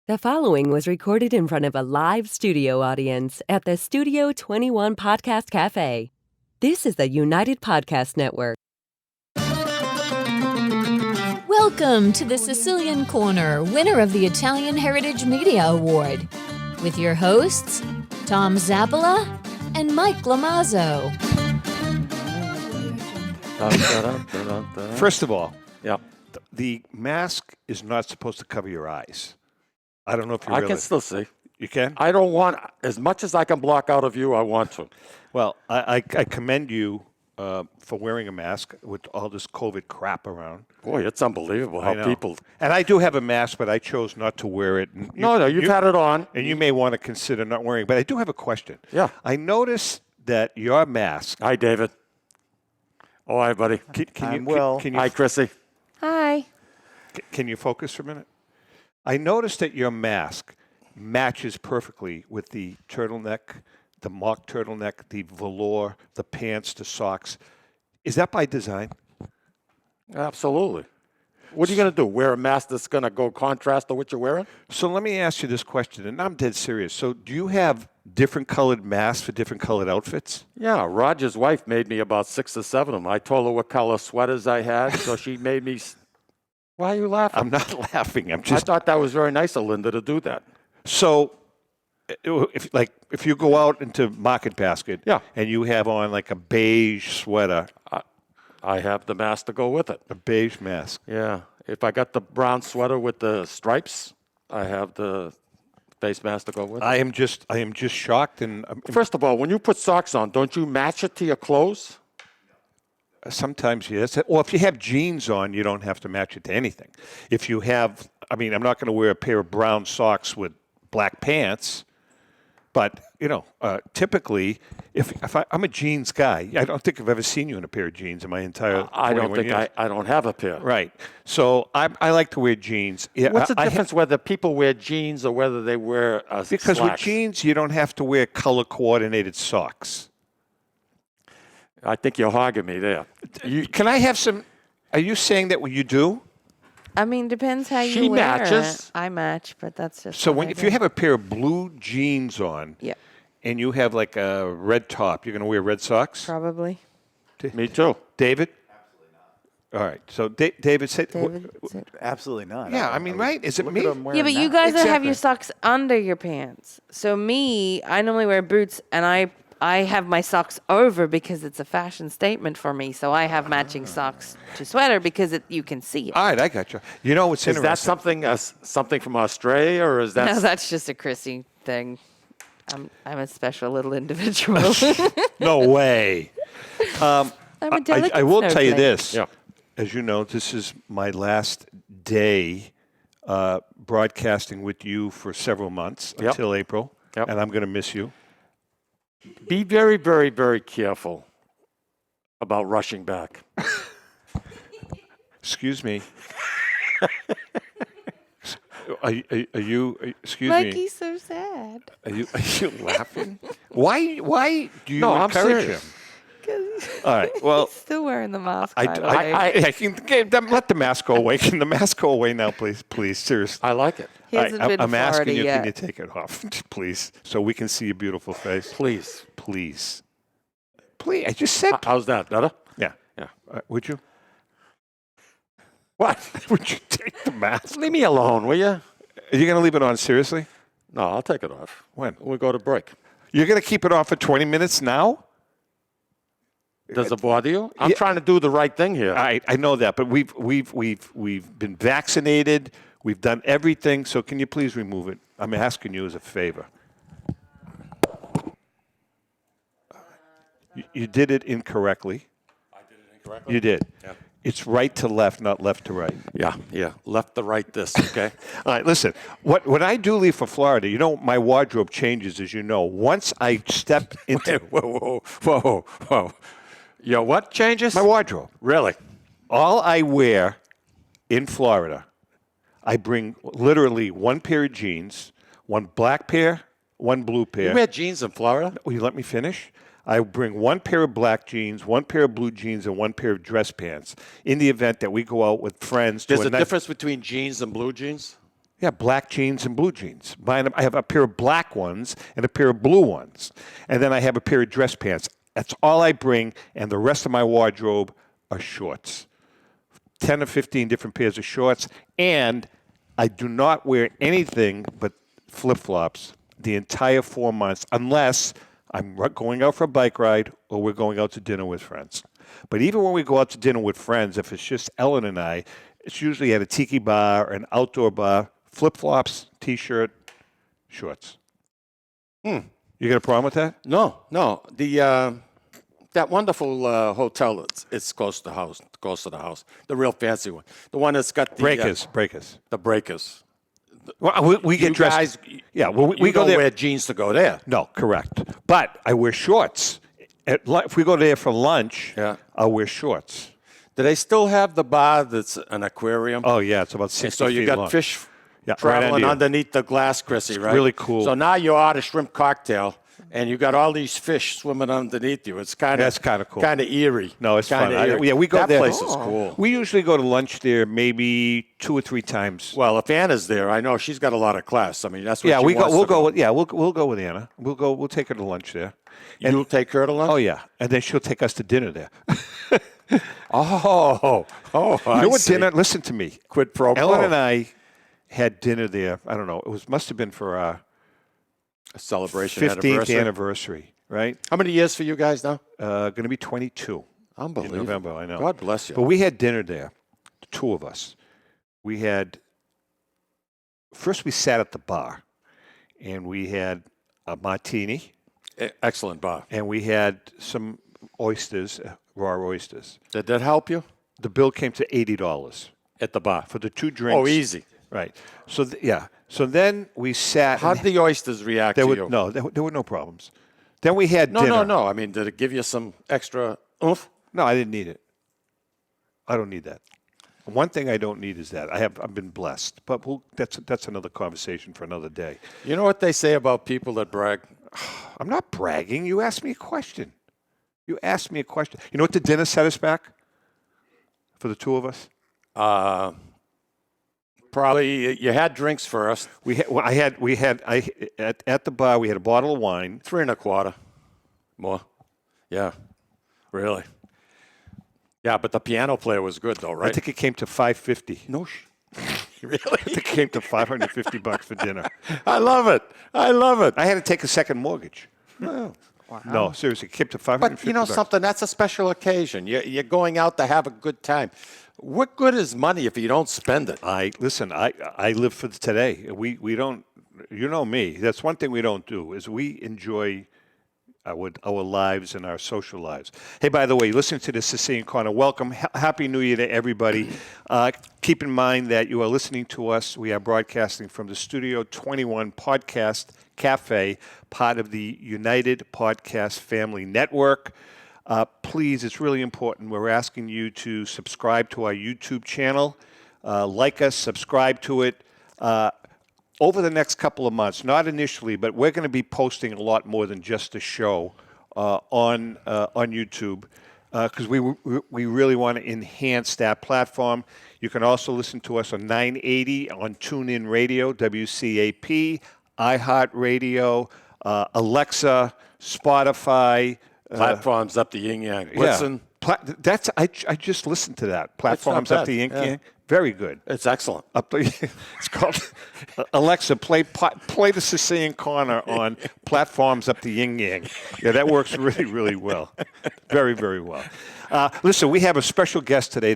The following was recorded in front of a live studio audience at the Studio 21 Podcast Cafe. This is the United Podcast Network. Welcome to the Sicilian Corner, winner of the Italian Heritage Media Award, with your hosts, Tom Zappola and Mike Glamazzo. First of all, the mask is not supposed to cover your eyes. I don't know if you I can still see. You can? I don't want, as much as I can block out of you, I want to. Well, I commend you for wearing a mask with all this COVID crap around. Boy, it's unbelievable how people... And I do have a mask, but I chose not to wear it. And you've had it on. And you may want to consider not wearing it. But I do have a question. Yeah. I noticed that your mask... Hi, David. Oh, hi, buddy. Hi, Chrissy. Hi. Can you focus for a minute? I noticed that your mask matches perfectly with the turtleneck, the mock turtleneck, the velour, the pants, the socks. Is that by design? Absolutely. What are you going to do? Wear a mask that's going to go contrast to what you're wearing? So let me ask you this question, and I'm dead serious. So do you have different colored masks for different colored outfits? Yeah, Roger's wife made me about 6 or 7 of them. I told her what color sweaters I had, so she made me... Why are you laughing? I'm not laughing. I thought that was very nice of Linda to do that. So, if you go out into Market Basket, and you have on like a beige sweater, I have the mask to go with it. A beige mask. Yeah. If I got the brown sweater with the stripes, I have the face mask to go with it. I am just shocked. And first of all, when you put socks on, don't you match it to your clothes? Sometimes, yes. Or if you have jeans on, you don't have to match it to anything. If you have, I'm not going to wear a pair of brown socks with black pants, but, typically, I'm a jeans guy. I don't think I've ever seen you in a pair of jeans in my entire I don't have a pair. Right. So I like to wear jeans. Yeah, what's the difference whether people wear jeans or whether they wear Because slacks? With jeans, you don't have to wear color-coordinated socks. I think you're hogging me there. Can I have some? Are you saying that what you do? Depends how you wear matches. It. I match, but that's just. So if you have a pair of blue jeans on, and you have like a red top, you're going to wear red socks? Probably. Me too. David? Absolutely not. All right. So David said. Absolutely not. Yeah, right? Is it me? Yeah, but you guys have your socks under your pants. So I normally wear boots, and I have my socks over because it's a fashion statement for me. So I have matching socks to sweater because you can see it. All right, I got you. You know what's interesting? Is that something from Australia, or is that? No, that's just a Chrissy thing. I'm a special little individual. No way. I'm a delicate I will tell you snowflake. this. Yeah. As you know, this is my last day broadcasting with you for several months until April, and I'm going to miss you. Be very, very, very careful about rushing back. Excuse me. Are you? Excuse me. Mikey's so sad. Are you laughing? Why do you I'm encourage serious. him? All right. Well, He's still wearing the mask. I can let the mask go away. Can the mask go away now, please? Please, seriously. I like it. He hasn't been I'm to asking Florida you, yet. can you take it off, please, so we can see your beautiful face? Please. Please. I just said. How's that? Better? Yeah. Yeah. Would you? What? Would you take the mask? Leave me alone, will you? Are you going to leave it on seriously? No, I'll take it off. When? We go to break. You're going to keep it on for 20 minutes now? Does it bother you? I'm trying to do the right thing here. I know that, but we've been vaccinated. We've done everything. So can you please remove it? I'm asking you as a favor. You did it incorrectly. I did it incorrectly? You did. Yeah. It's right to left, not left to right. Yeah. Left to right this, okay? All right, listen. When I do leave for Florida, my wardrobe changes, as you know. Once I step into... Whoa. Your what changes? My wardrobe. Really? All I wear in Florida, I bring literally one pair of jeans, one black pair, one blue pair. You wear jeans in Florida? Will you let me finish? I bring one pair of black jeans, one pair of blue jeans, and one pair of dress pants in the event that we go out with friends. There's a difference between jeans and blue jeans? Yeah, black jeans and blue jeans. I have a pair of black ones and a pair of blue ones. And then I have a pair of dress pants. That's all I bring, and the rest of my wardrobe are shorts. 10 or 15 different pairs of shorts, and I do not wear anything but flip-flops the entire 4 months unless I'm going out for a bike ride or we're going out to dinner with friends. But even when we go out to dinner with friends, if it's just Ellen and I, it's usually at a tiki bar or an outdoor bar, flip-flops, T-shirt, shorts. You got a problem with that? No. That wonderful hotel, it's close to the house. The real fancy one. The one that's got the... Breakers. The Breakers. Well, we get You dressed. guys, yeah, well, we you go don't there. wear jeans to go there. No, correct. But I wear shorts. If we go there for lunch, Yeah. I'll wear shorts. Do they still have the bar that's an aquarium? Oh, yeah, it's about 60 And so you feet got long. fish Yeah, right traveling under you. underneath the glass, Chrissy, right? really cool. So now you order shrimp cocktail, and you got all these fish swimming underneath you. It's kind of That's kinda cool. kind of eerie. No, it's fun. Kinda eerie. Yeah, we go that there. place is cool. We usually go to lunch there maybe 2 or 3 times. Well, if Anna's there, I know she's got a lot of class. I mean, that's what Yeah, she we go. wants We'll to go. With, yeah, we'll go with Anna. We'll take her to lunch there. You'll take her to lunch? Oh yeah, and then she'll take us to dinner there. Oh, You know what dinner? Listen to me. Quid pro quo. Ellen and I had dinner there. I don't know. Must have been for our A celebration 15th anniversary, right? How many years for you guys now? Going to be 22 in Unbelievable. November. I know. God bless you. But we had dinner there, the two of us. We had first we sat at the bar, and we had a martini, Excellent, Bob. and we had some oysters, raw oysters. Did that help you The bill came to $80 at the bar? for the 2 drinks. Oh, easy. Right. So yeah. So then we sat. How and did the oysters react there to were, you? No, there were no problems. Then we had No, dinner. no. I mean, did it give you some extra oomph? No, I didn't need it. I don't need that. One thing I don't need is that I've been blessed, but that's another conversation for another day. You know what they say about people that brag? I'm not bragging. You asked me a question. You know what the dinner set us back for the two of us? Probably you had drinks first. At the bar we had a bottle of wine. 3 1/4 more. Yeah, really. Yeah, but the piano player was good though, right? I think it came to $550. No, really? I think it came to $550 for dinner. I love it. I had to take a second mortgage. No, seriously, it came to $550. But you know something? That's a special occasion. You're going out to have a good time. What good is money if you don't spend it? I live for today. We don't. You know me. That's one thing we don't do is we enjoy our lives and our social lives. Hey, by the way, listening to the Sicilian Corner, welcome. Happy New Year to everybody. Keep in mind that you are listening to us. We are broadcasting from the Studio 21 Podcast Cafe, part of the United Podcast Family Network. Please, it's really important. We're asking you to subscribe to our YouTube channel, like us, subscribe to it. Over the next couple of months, not initially, but we're going to be posting a lot more than just a show on YouTube because we really want to enhance that platform. You can also listen to us on 980 on TuneIn Radio, WCAP, iHeartRadio, Alexa, Spotify. Platforms up the yin yang. Listen, I just listened to that. Platforms bad. up the yin Yeah. yang. Very good. it's excellent. It's called Alexa. Play the Sicilian Corner on platforms up the yin yang. Yeah, that works really, really well. Very, very well. Listen, we have a special guest today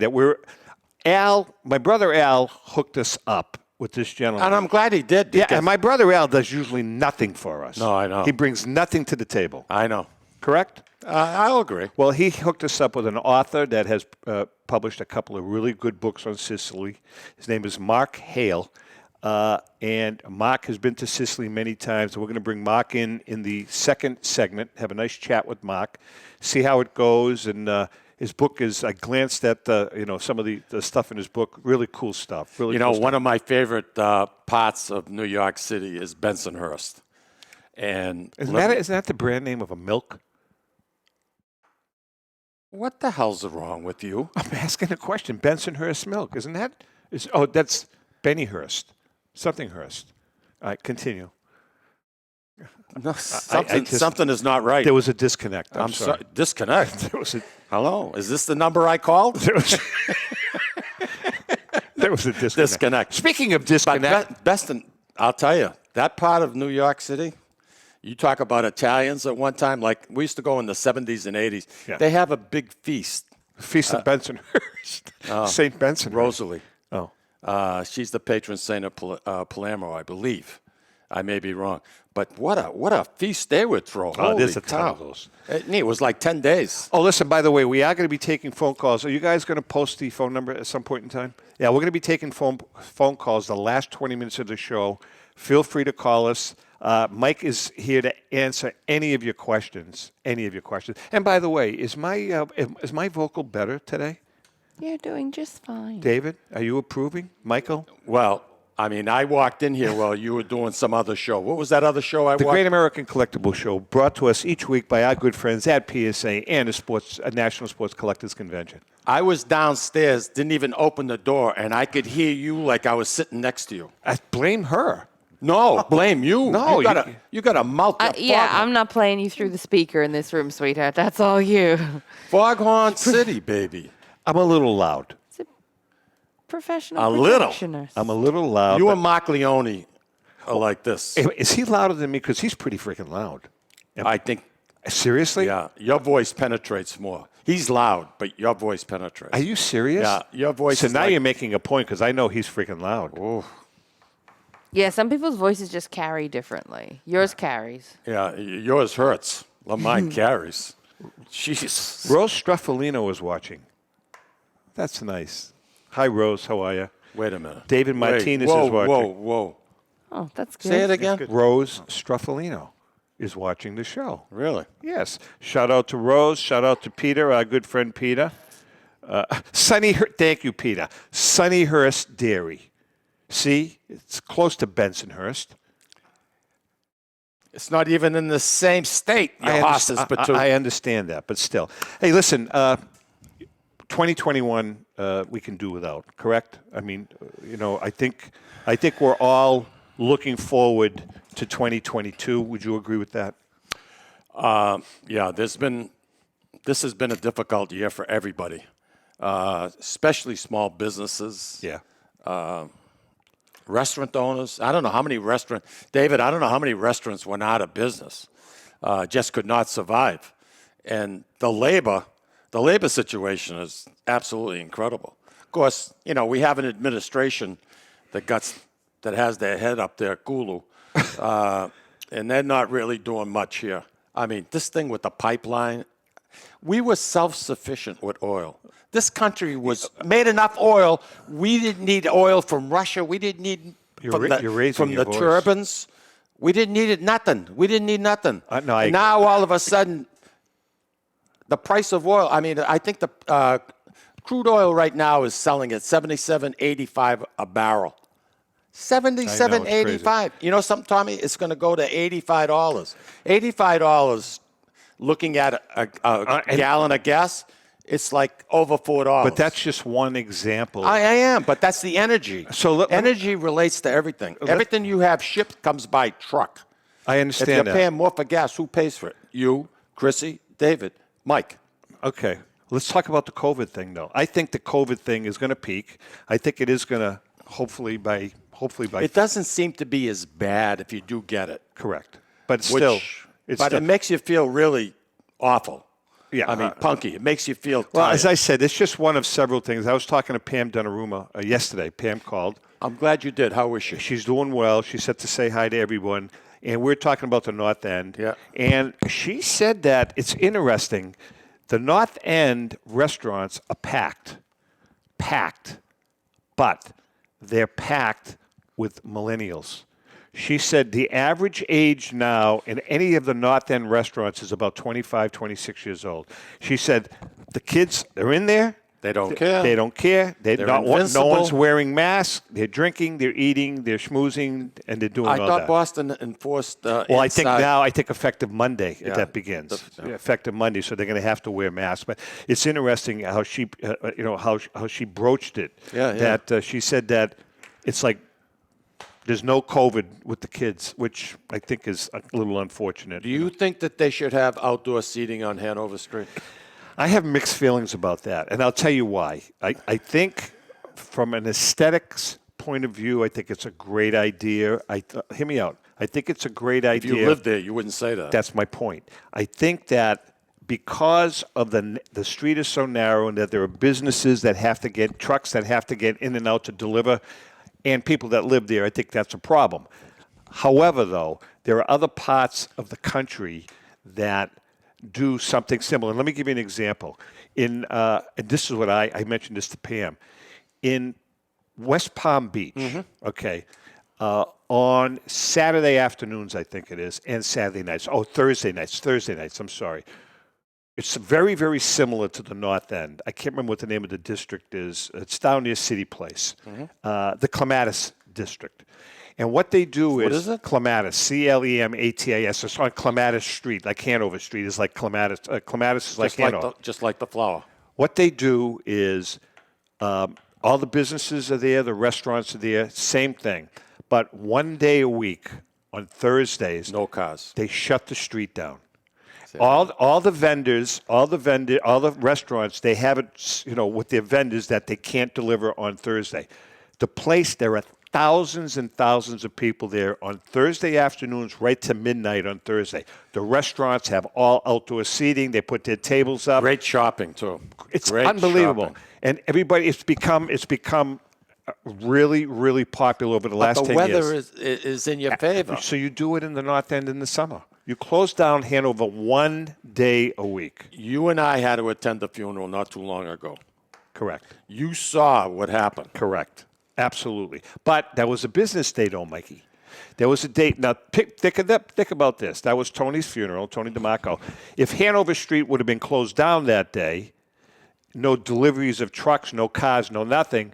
my brother Al hooked us up with this gentleman. And I'm glad he did. Yeah, because- and my brother Al does usually nothing for us. No, I know. He brings nothing to the table. I know. Correct? I'll agree. Well, he hooked us up with an author that has published a couple of really good books on Sicily. His name is Mark Hehl, and Mark has been to Sicily many times. We're going to bring Mark in the second segment, have a nice chat with Mark, see how it goes. And his book is, I glanced at some of the stuff in his book, really cool stuff. Really, One of my favorite parts of New York City is Bensonhurst. And Isn't that the brand name of a milk? what the hell's wrong with you? I'm asking a question. Bensonhurst milk, isn't that? That's Bennyhurst. Something-hurst. All right, continue. No, something is not right. There was a disconnect. I'm sorry. Disconnect? There was a, Hello? Is this the number I called? there was a disconnect. Disconnect. Speaking of disconnect. But I'll tell you, that part of New York City, you talk about Italians at one time, like we used to go in the 70s and 80s. Yeah. They have a big feast. Feast of Bensonhurst. St. Bensonhurst. Rosalie. Oh. She's the patron saint of Palermo, I believe. I may be wrong. But what a feast they would throw. Holy there's a ton cow. of those. It was like 10 days. Oh, listen, by the way, we are going to be taking phone calls. Are you guys going to post the phone number at some point in time? Yeah, we're going to be taking phone calls the last 20 minutes of the show. Feel free to call us. Mike is here to answer any of your questions. And by the way, is my vocal better today? You're doing just fine. David, are you approving? Michael? Well, I mean, I walked in here while you were doing some other show. What was that other show The Great American Collectible Show, brought to us each week by our good friends at PSA and a National Sports Collectors Convention. I was downstairs, didn't even open the door, and I could hear you like I was sitting next to you. I blame her. No, blame you. No, you got a mouth. Yeah, I'm not playing you through the speaker in this room, sweetheart. That's all you. Foghorn City, baby. I'm a little loud. Professional A little. protectionist. I'm a little loud. You and Mark Leone are like this. Is he louder than me? Because he's pretty freaking loud. I think. Seriously? Yeah, your voice penetrates more. He's loud, but your voice penetrates. Are you serious? Yeah, your voice. So is now like, you're making a point because I know he's freaking loud. Oh. Yeah, some people's voices just carry differently. Yours carries. Yeah, yours hurts. Well, mine carries. Jeez. Rose Struffolino is watching. That's nice. Hi, Rose. How are you? Wait a minute. David Martinez Whoa, is watching. Whoa. Oh, that's good. Say it again. Rose Struffolino is watching the show. Really? Yes. Shout out to Rose. Shout out to Peter, our good friend Peter. Thank you, Peter. Sunnyhurst Dairy. See, it's close to Bensonhurst. It's not even in the same state. Your horses, but I understand that, but still. Hey, listen. 2021, we can do without. Correct? I mean, I think we're all looking forward to 2022. Would you agree with that? Yeah. This has been a difficult year for everybody, especially small businesses. Yeah. Restaurant owners. I don't know how many David, I don't know how many restaurants went out of business, just could not survive. And the labor situation is absolutely incredible. Of course, we have an administration that has their head up their Kulu, and they're not really doing much here. I mean, this thing with the pipeline, we were self-sufficient with oil. This country was made enough oil. We didn't need oil from Russia. We didn't need from the turbines. We didn't need it. Nothing. We didn't need nothing. Now all of a sudden, the price of oil. I mean, I think the crude oil right now is selling at $77.85 a barrel. $77.85. You know something, Tommy? It's going to go to $85. $85. Looking at a gallon of gas. It's like over $4. But that's just one example. I am, but that's the energy. So energy relates to everything. Everything you have shipped comes by truck. I understand that. If that. you're paying more for gas, who pays for it? You, Chrissy, David, Mike. Okay. Let's talk about the COVID thing, though. I think the COVID thing is going to peak. I think it is going to hopefully by. It doesn't seem to be as bad if you do get it. Correct. But still, it makes you feel really awful. Yeah, I mean, punky. It makes you feel tired. Well, as I said, it's just one of several things. I was talking to Pam Donnarumma yesterday. Pam called. I'm glad you did. How is she? She's doing well. She said to say hi to everyone. And we're talking about the North End. Yeah. And she said that it's interesting. The North End restaurants are packed, but they're packed with millennials. She said the average age now in any of the North End restaurants is about 25, 26 years old. She said the kids, they're in there. They don't care. They don't care. They're no one's wearing masks. They're drinking, they're eating, they're schmoozing, and they're doing all that. I thought Boston enforced Well, I think effective Monday that begins. Effective Monday, so they're going to have to wear masks. But it's interesting how she, how she broached it. Yeah. That she said that it's like There's no COVID with the kids, which I think is a little unfortunate. Do you think that they should have outdoor seating on Hanover Street? I have mixed feelings about that, and I'll tell you why. I think from an aesthetics point of view, I think it's a great idea. Hear me out. I think it's a great idea. If you lived there, you wouldn't say that. That's my point. I think that because of the street is so narrow and that there are businesses that have to get, trucks that have to get in and out to deliver, and people that live there, I think that's a problem. However, though, there are other parts of the country that do something similar. Let me give you an example. And this is what I mentioned this to Pam. In West Palm Beach, okay, on Saturday afternoons, I think it is, and Saturday nights. Oh, Thursday nights, I'm sorry. It's very, very similar to the North End. I can't remember what the name of the district is. It's down near City Place, the Clematis district. And what they do What is it? Clematis, Clematis. It's on Clematis Street, like Hanover Street is like Clematis. Clematis is like Hanover. Just like the flower. What they do is all the businesses are there, the restaurants are there, same thing. But one day a week on Thursdays, No cars. they shut the street down. All the vendors, all the restaurants, they have it, with their vendors that they can't deliver on Thursday. The place, there are thousands and thousands of people there on Thursday afternoons, right to midnight on Thursday. The restaurants have all outdoor seating. They put their tables up. Great shopping too. It's Great unbelievable, shopping. and everybody. It's become really, really popular over the last 10 years. The weather is in your favor. So you do it in the North End in the summer. You close down Hanover one day a week. You and I had to attend the funeral not too long ago. Correct. You saw what happened. Correct. Absolutely. But that was a business day, though, Mikey. There was a date. Now, think about this. That was Tony's funeral, Tony DeMarco. If Hanover Street would have been closed down that day, no deliveries of trucks, no cars, no nothing,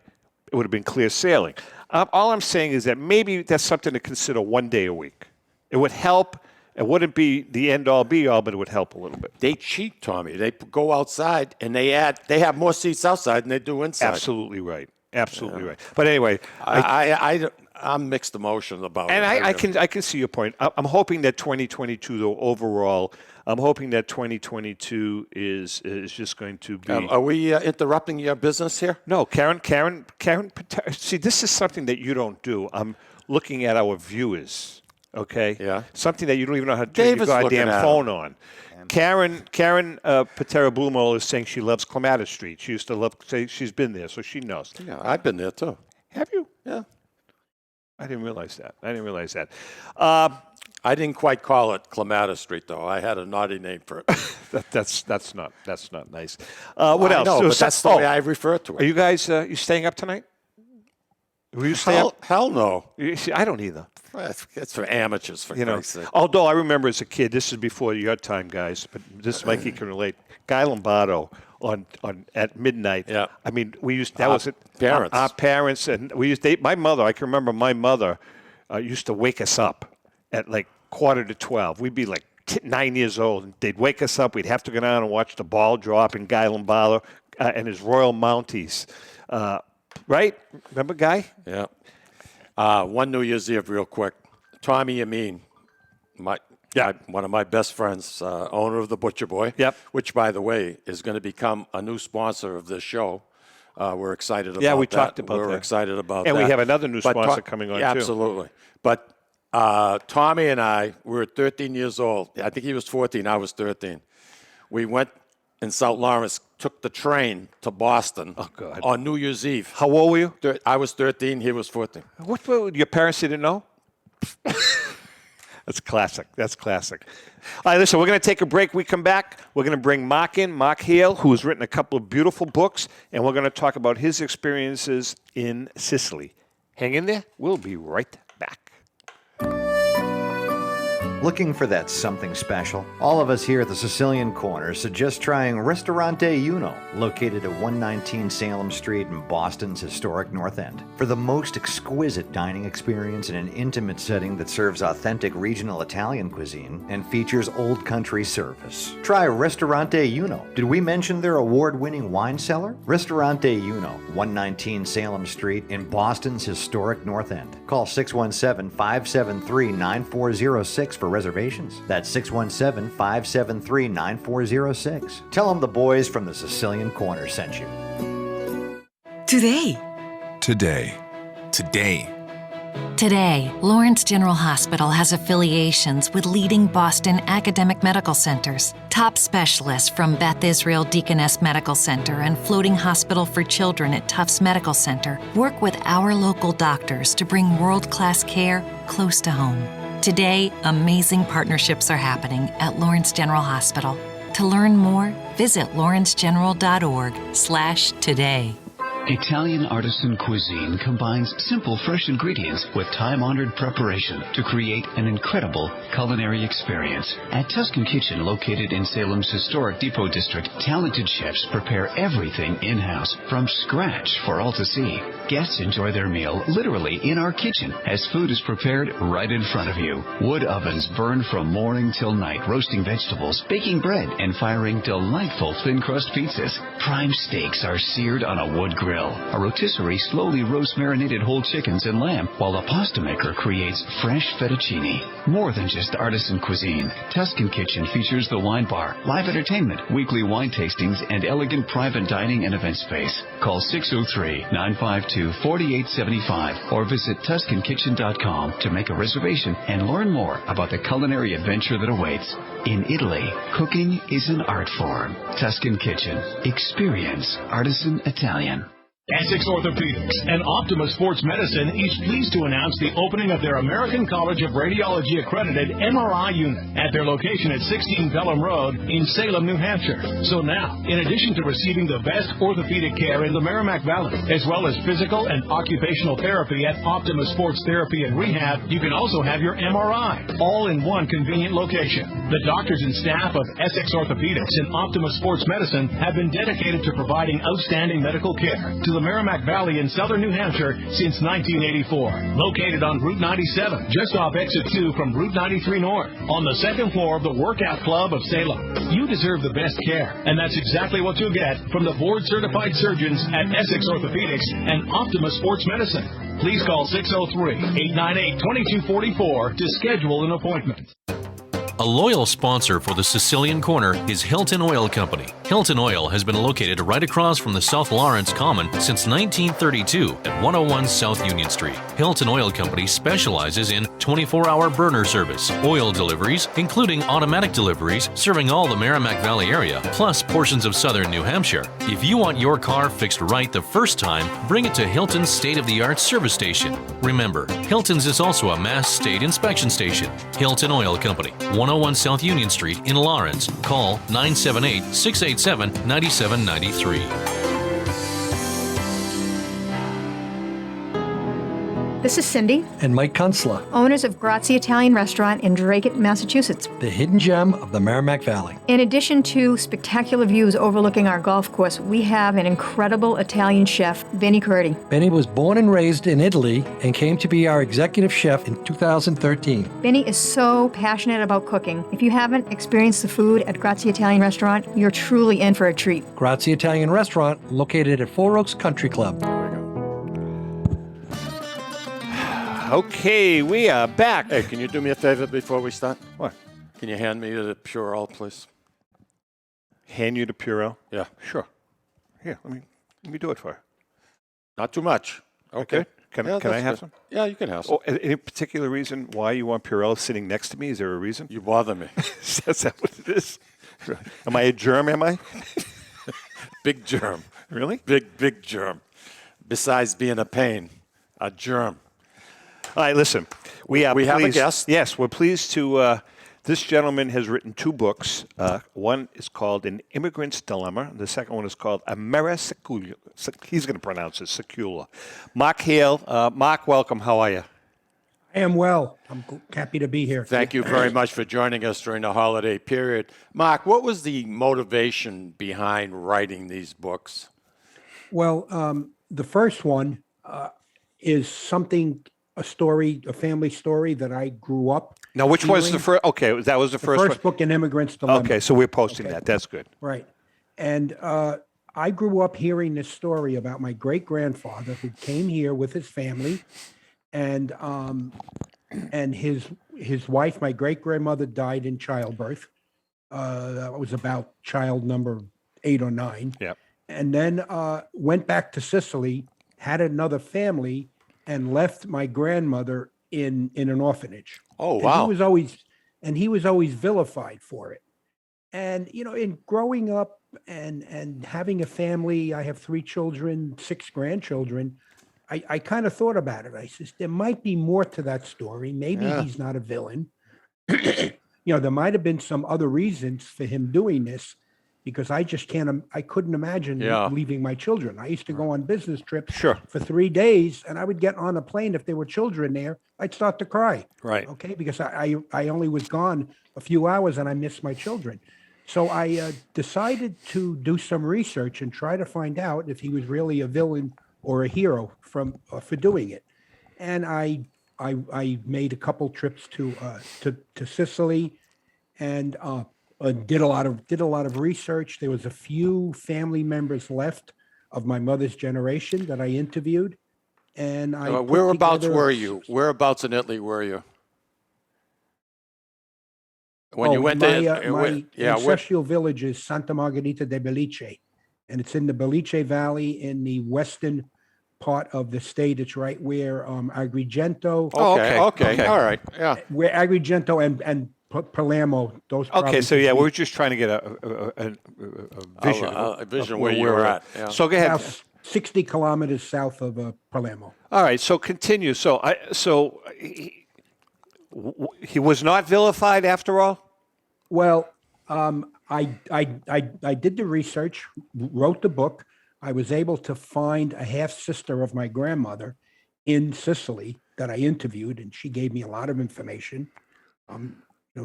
it would have been clear sailing. All I'm saying is that maybe that's something to consider one day a week. It would help. It wouldn't be the end-all, be-all, but it would help a little bit. They cheat, Tommy. They go outside and they have more seats outside than they do inside. Absolutely right. Absolutely right. But anyway, I'm mixed emotions about it. And I can see your point. I'm hoping that 2022, though, overall, I'm hoping that 2022 is just going to be. Are we interrupting your business here? No, Karen. See, this is something that you don't do. I'm looking at our viewers. Okay. Yeah. Something that you don't even know how to turn your David's goddamn looking at phone on. Karen Patera Blumel is saying she loves Clematis Street. She used to say she's been there, so she knows. Yeah, I've been there too. Have you? Yeah. I didn't realize that. I didn't quite call it Clematis Street though. I had a naughty name for it. That's not nice. What else? No, but that's the way I refer to it. Are you guys you staying up tonight? Will you stay up? Hell no. I don't either. It's for amateurs, for Christ's sake. Although I remember as a kid, this is before your time, guys, but this Mikey can relate. Guy Lombardo on at midnight. Yeah. I mean, we used that was it. Parents. Our parents, and we used my mother. I can remember my mother used to wake us up at like 11:45. We'd be like 9 years old, and they'd wake us up. We'd have to go down and watch the ball drop, and Guy Lombardo and his Royal Mounties. Right? Remember Guy? Yeah. One New Year's Eve, real quick. Tommy Amin, one of my best friends, owner of the Butcher Boy. Yep. Which, by the way, is going to become a new sponsor of this show. We're excited about that. Yeah, we talked about that. We're excited about that. And we have another new sponsor coming on, too. Absolutely. But Tommy and I were 13 years old. I think he was 14. I was 13. We went in St. Lawrence, took the train to Boston on New Year's Eve. How old were you? I was 13. He was 14. What your parents didn't know? That's classic. All right, listen, we're going to take a break. We come back. We're going to bring Mark Hehl, who has written a couple of beautiful books, and we're going to talk about his experiences in Sicily. Hang in there. We'll be right back. Looking for that something special? All of us here at the Sicilian Corner suggest trying Ristorante Uno, located at 119 Salem Street in Boston's historic North End. For the most exquisite dining experience in an intimate setting that serves authentic regional Italian cuisine and features old country service. Try Ristorante Uno. Did we mention their award-winning wine cellar? Ristorante Uno, 119 Salem Street in Boston's historic North End. Call 617-573-9406 for reservations. That's 617-573-9406. Tell them the boys from the Sicilian Corner sent you. Today. Today, Lawrence General Hospital has affiliations with leading Boston academic medical centers. Top specialists from Beth Israel Deaconess Medical Center and Floating Hospital for Children at Tufts Medical Center work with our local doctors to bring world-class care close to home. Today, amazing partnerships are happening at Lawrence General Hospital. To learn more, visit lawrencegeneral.org/today. Italian artisan cuisine combines simple, fresh ingredients with time-honored preparation to create an incredible culinary experience. At Tuscan Kitchen, located in Salem's historic Depot District, talented chefs prepare everything in-house from scratch for all to see. Guests enjoy their meal literally in our kitchen as food is prepared right in front of you. Wood ovens burn from morning till night, roasting vegetables, baking bread, and firing delightful thin-crust pizzas. Prime steaks are seared on a wood grill. A rotisserie slowly roasts marinated whole chickens and lamb, while a pasta maker creates fresh fettuccine. More than just artisan cuisine, Tuscan Kitchen features the wine bar, live entertainment, weekly wine tastings, and elegant private dining and event space. Call 603-952-4875 or visit TuscanKitchen.com to make a reservation and learn more about the culinary adventure that awaits. In Italy, cooking is an art form. Tuscan Kitchen. Experience artisan Italian. Essex Orthopedics and Optima Sports Medicine is pleased to announce the opening of their American College of Radiology accredited MRI unit at their location at 16 Pelham Road in Salem, New Hampshire. So now, in addition to receiving the best orthopedic care in the Merrimack Valley, as well as physical and occupational therapy at Optima Sports Therapy and Rehab, you can also have your MRI, all in one convenient location. The doctors and staff of Essex Orthopedics and Optima Sports Medicine have been dedicated to providing outstanding medical care to the Merrimack Valley in southern New Hampshire since 1984. Located on Route 97, just off Exit 2 from Route 93 North, on the second floor of the Workout Club of Salem. You deserve the best care, and that's exactly what you'll get from the board-certified surgeons at Essex Orthopedics and Optima Sports Medicine. Please call 603-898-2244 to schedule an appointment. A loyal sponsor for the Sicilian Corner is Hilton Oil Company. Hilton Oil has been located right across from the South Lawrence Common since 1932 at 101 South Union Street. Hilton Oil Company specializes in 24-hour burner service, oil deliveries, including automatic deliveries serving all the Merrimack Valley area, plus portions of southern New Hampshire. If you want your car fixed right the first time, bring it to Hilton's state-of-the-art service station. Remember, Hilton's is also a Mass State Inspection Station. Hilton Oil Company, 101 South Union Street in Lawrence. Call 978-687-9793. This is Cindy and Mike Kunstler, owners of Grazie Italian Restaurant in Dracut, Massachusetts, the hidden gem of the Merrimack Valley. In addition to spectacular views overlooking our golf course, we have an incredible Italian chef, Benny Curti. Benny was born and raised in Italy and came to be our executive chef in 2013. Benny is so passionate about cooking. If you haven't experienced the food at Grazie Italian Restaurant, you're truly in for a treat. Grazie Italian Restaurant, located at Four Oaks Country Club. Okay, we are back. Hey, can you do me a favor before we start? What? Can you hand me the Purell, please? Hand you the Purell? Yeah. Sure. Here, let me do it for you. Not too much. Okay. Can I have some? Yeah, you can have some. Oh, any particular reason why you want Purell sitting next to me? Is there a reason? You bother me. Is that what it is? Am I a germ, am I? Big germ. Really? Big germ. Besides being a pain, a germ. All right, listen. We have a guest. Yes, we're pleased to. This gentleman has written two books. One is called An Immigrant's Dilemma. And the second one is called Ameri-Sicula. He's going to pronounce it, Sicula. Mark Hehl. Mark, welcome. How are you? I am well. I'm happy to be here. Thank you very much for joining us during the holiday period. Mark, what was the motivation behind writing these books? Well, the first one is a family story that I grew up. Now, which was the first? Okay, that was the first one. First book, An Immigrant's Dilemma. Okay, so we're posting that. That's good. Right. And I grew up hearing this story about my great-grandfather who came here with his family, and his wife, my great-grandmother, died in childbirth. That was about child number 8 or 9. Yeah. And then went back to Sicily, had another family, and left my grandmother in an orphanage. Oh, and wow. He was always vilified for it. And, in growing up and having a family, I have 3 children, 6 grandchildren, I kind of thought about it. I says, there might be more to that story. Maybe he's not a villain. There might have been some other reasons for him doing this, because I couldn't imagine leaving my children. I used to go on business trips for 3 days, and I would get on a plane. If there were children there, I'd start to cry. Right. Okay. Because I only was gone a few hours and I missed my children. So I decided to do some research and try to find out if he was really a villain or a hero for doing it. And I made a couple trips to Sicily, and did a lot of research. There was a few family members left of my mother's generation that I interviewed, and whereabouts were you? Whereabouts in Italy were you? When you went my ancestral village is Santa Margherita de Belice, and it's in the Belice Valley in the western part of the state. It's right where Agrigento. Okay. All right. Yeah. Where Agrigento and Palermo. Those. Okay. So we're just trying to get a vision. A vision where you were at. Yeah. So go ahead. About 60 kilometers south of Palermo. All right. So continue. So he was not vilified after all? Well, I did the research, wrote the book. I was able to find a half sister of my grandmother in Sicily that I interviewed, and she gave me a lot of information.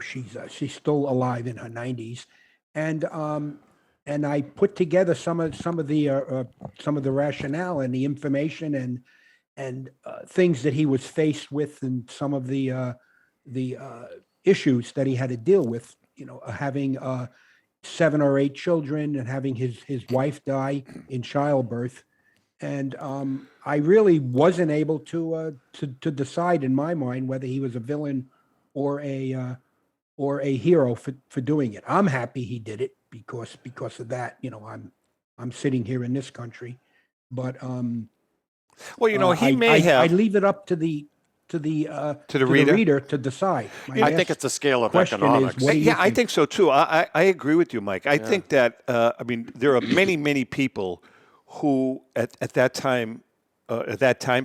She's still alive in her 90s, and I put together some of the rationale and the information and things that he was faced with, and some of the issues that he had to deal with, having 7 or 8 children and having his wife die in childbirth. And I really wasn't able to decide in my mind whether he was a villain or a hero for doing it. I'm happy he did it because of that. I'm sitting here in this country, but he may have. I leave it up to the reader to decide. I think it's a scale of economics. I think so too. I agree with you, Mike. I think that there are many people who at that time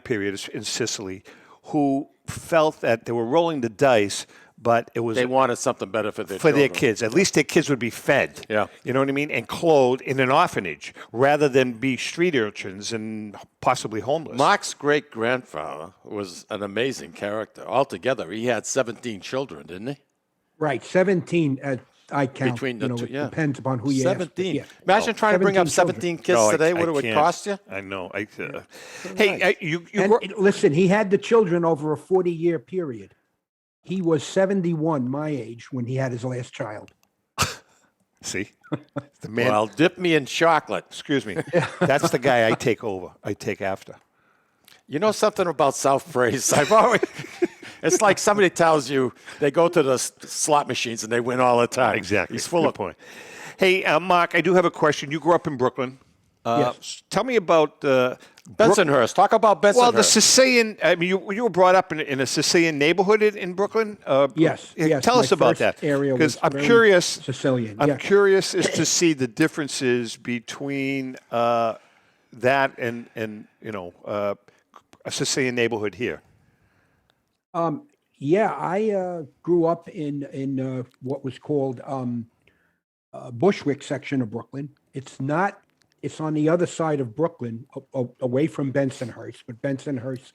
period in Sicily who felt that they were rolling the dice, but they wanted something better for their kids. At least their kids would be fed. Yeah. You know what I mean? And clothed in an orphanage rather than be street urchins and possibly homeless. Mark's great-grandfather was an amazing character. Altogether, he had 17 children, didn't he? Right, 17. I count. Between the two, it depends upon who you 17. ask. Imagine trying to bring up 17 kids today. What it would cost you? I know. Listen, he had the children over a 40-year period. He was 71, my age, when he had his last child. See? The man. Well, dip me in chocolate. Excuse me. That's the guy I take over. I take after. You know something about South Praise? It's like somebody tells you they go to the slot machines and they win all the time. Exactly. He's full of point. Hey, Mark, I do have a question. You grew up in Brooklyn. Yes. Tell me about Bensonhurst. Talk about Bensonhurst. Well, the Sicilian. I mean, you were brought up in a Sicilian neighborhood in Brooklyn. Yes. Tell us about that, because I'm curious. Sicilian. I'm curious as to see the differences between that and a Sicilian neighborhood here. I grew up in what was called Bushwick section of Brooklyn. It's not it's on the other side of Brooklyn, away from Bensonhurst. But Bensonhurst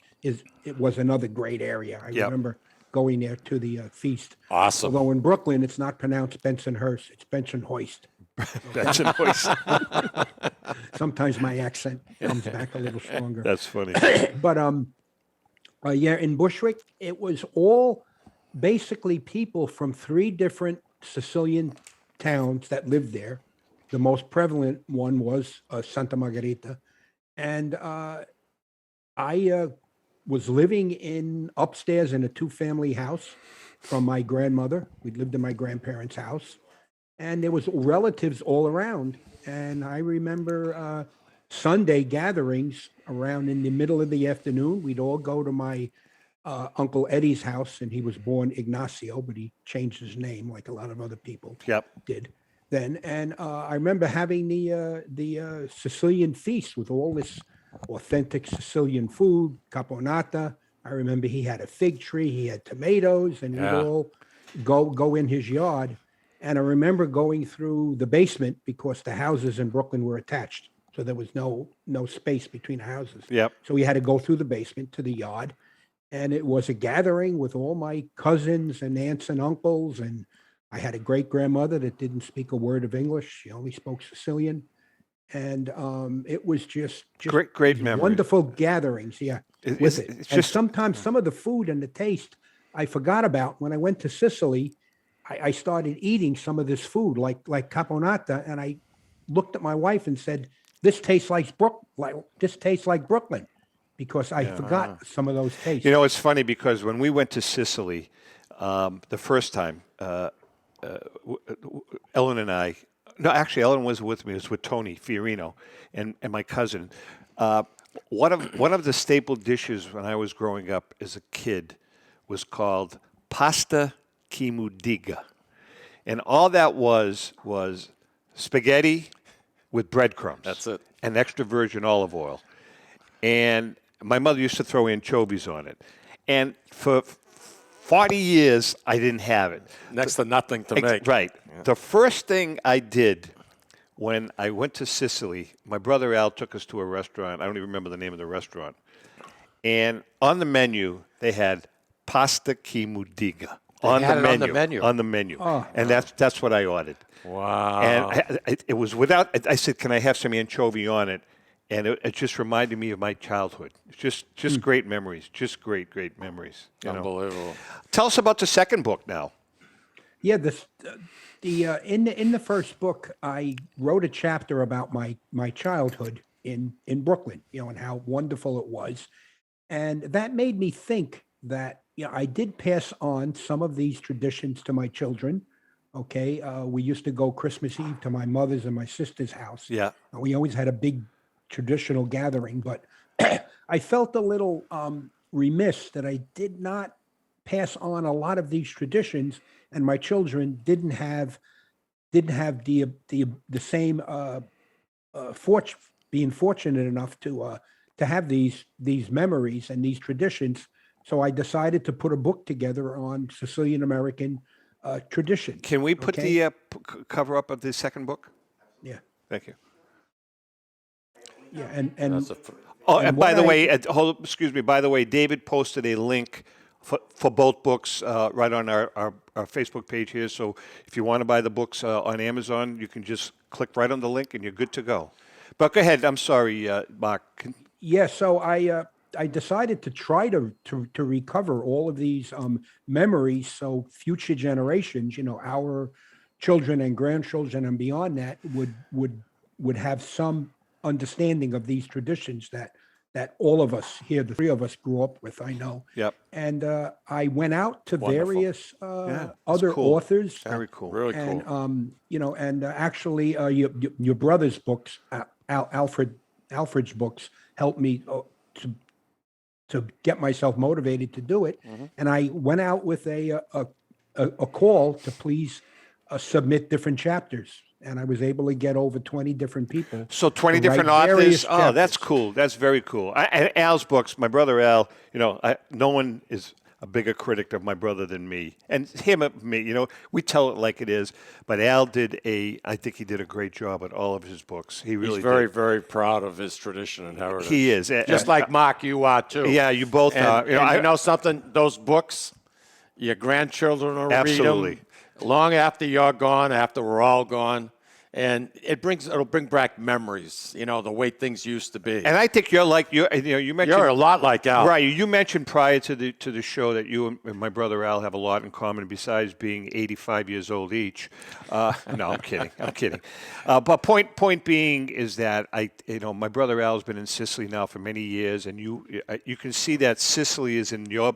was another great area. I remember going there to the feast. Awesome. Although in Brooklyn, it's not pronounced Bensonhurst; it's Bensonhoist. Bensonhoist. Sometimes my accent comes back a little stronger. That's funny. But in Bushwick, it was all basically people from 3 different Sicilian towns that lived there. The most prevalent one was Santa Margherita. And I was living upstairs in a 2-family house from my grandmother. We lived in my grandparents' house. And there was relatives all around. And I remember Sunday gatherings around in the middle of the afternoon. We'd all go to my Uncle Eddie's house, and he was born Ignacio, but he changed his name like a lot of other people did then. And I remember having the Sicilian feast with all this authentic Sicilian food, caponata. I remember he had a fig tree, he had tomatoes, and we'd all go in his yard. And I remember going through the basement because the houses in Brooklyn were attached. So there was no space between the houses. Yep. So we had to go through the basement to the yard. And it was a gathering with all my cousins and aunts and uncles. And I had a great grandmother that didn't speak a word of English. She only spoke Sicilian. And it was just great memory. Wonderful gatherings. Yeah. And sometimes some of the food and the taste I forgot about. When I went to Sicily, I started eating some of this food like caponata. And I looked at my wife and said, this tastes like Brooklyn. Because I forgot some of those tastes. You know, it's funny because when we went to Sicily the first time, Ellen and I, no, actually, Ellen was with me. It was with Tony Fiorino and my cousin. One of the staple dishes when I was growing up as a kid was called pasta chimudiga. And all that was spaghetti with breadcrumbs. That's it. And extra virgin olive oil. And my mother used to throw anchovies on it. And for 40 years, I didn't have it. Next to nothing to make. Right. Yeah. The first thing I did when I went to Sicily, my brother Al took us to a restaurant. I don't even remember the name of the restaurant. And on the menu, they had pasta chimudiga. On the menu. Oh. And that's what I ordered. Wow. And it was without, I said, can I have some anchovy on it? And it just reminded me of my childhood. It's just great memories. Just great memories. Unbelievable. Tell us about the second book now. Yeah, in the first book, I wrote a chapter about my childhood in Brooklyn, and how wonderful it was. And that made me think that, I did pass on some of these traditions to my children. Okay. We used to go Christmas Eve to my mother's and my sister's house. Yeah. We always had a big traditional gathering, but I felt a little remiss that I did not pass on a lot of these traditions, and my children didn't have the same being fortunate enough to have these memories and these traditions. So I decided to put a book together on Sicilian American tradition. Can we put the cover up of the second book? Yeah. Thank you. Yeah, and by the way, David posted a link for both books right on our Facebook page here. So if you want to buy the books on Amazon, you can just click right on the link and you're good to go. But go ahead. I'm sorry, Mark. Yeah, so I decided to try to recover all of these memories, so future generations, our children and grandchildren and beyond that would have some understanding of these traditions that all of us here, the 3 of us, grew up with. I know. Yep. And I went out to various other authors. Very cool. Really and, cool. And actually, your brother's books, Alfred's books, helped me to get myself motivated to do it. Mm-hmm. And I went out with a call to please submit different chapters. And I was able to get over 20 different people. So 20 different authors? Oh, that's cool. That's very cool. And Al's books, my brother Al, no one is a bigger critic of my brother than me. And him and me, you know, we tell it like it is. But Al I think he did a great job at all of his books. He really He's very, did. very proud of his tradition and heritage. He is. Just like Mark, you are too. Yeah, you both are. You know something? Those books, your grandchildren will Absolutely. read them long after you're gone, after we're all gone. And it'll bring back memories, you know, the way things used to be. And I think you mentioned you're a lot like Al. Right. You mentioned prior to the show that you and my brother Al have a lot in common besides being 85 years old each. No, I'm kidding. I'm kidding. But point being is that my brother Al's been in Sicily now for many years, and you can see that Sicily is in your.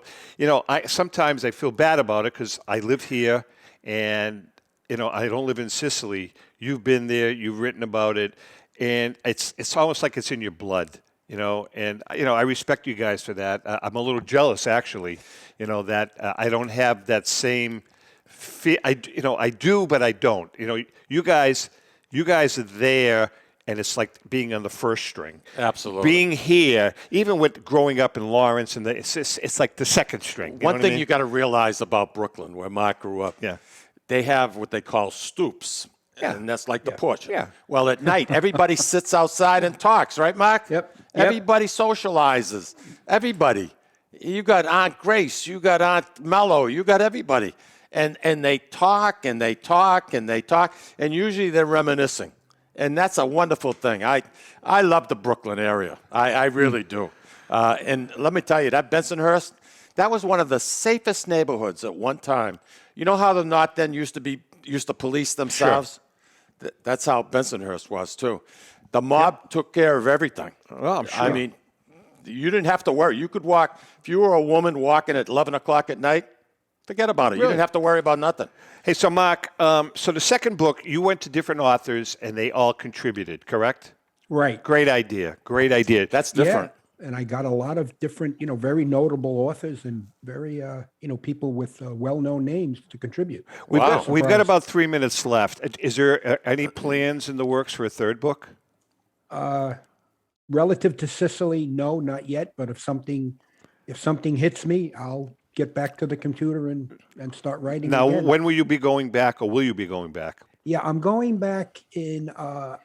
Sometimes I feel bad about it because I live here, and I don't live in Sicily. You've been there. You've written about it, and it's almost like it's in your blood, And I respect you guys for that. I'm a little jealous, actually, that I don't have that same. I do, but I don't. You guys are there, and it's like being on the first string. Absolutely. Being here, even with growing up in Lawrence, and it's like the second string. One thing you got to realize about Brooklyn, where Mark grew up. Yeah. They have what they call stoops, and that's like the porch. Yeah. Well, at night, everybody sits outside and talks, right, Mark? Yep. Everybody socializes. Everybody. You got Aunt Grace. You got Aunt Mello. You got everybody. And they talk, and they talk, and they talk, and usually they're reminiscing. And that's a wonderful thing. I love the Brooklyn area. I really do. And let me tell you, that Bensonhurst, that was one of the safest neighborhoods at one time. You know how the North End used to police themselves? Sure. That's how Bensonhurst was, too. The mob took care of everything. Well, I'm sure. I mean, you didn't have to worry. You could walk. If you were a woman walking at 11 o'clock at night, forget about it. Really? You didn't have to worry about nothing. Hey, so Mark, so the second book, you went to different authors, and they all contributed, correct? Right. Great idea. Great idea. That's different. Yeah. And I got a lot of different, very notable authors and very, people with well-known names to contribute. We've got about 3 minutes left. Is there any plans in the works for a third book? Relative to Sicily, no, not yet. But if something hits me, I'll get back to the computer and start writing. Now, again. when will you be going back, or will you be going back? Yeah, I'm going back in. I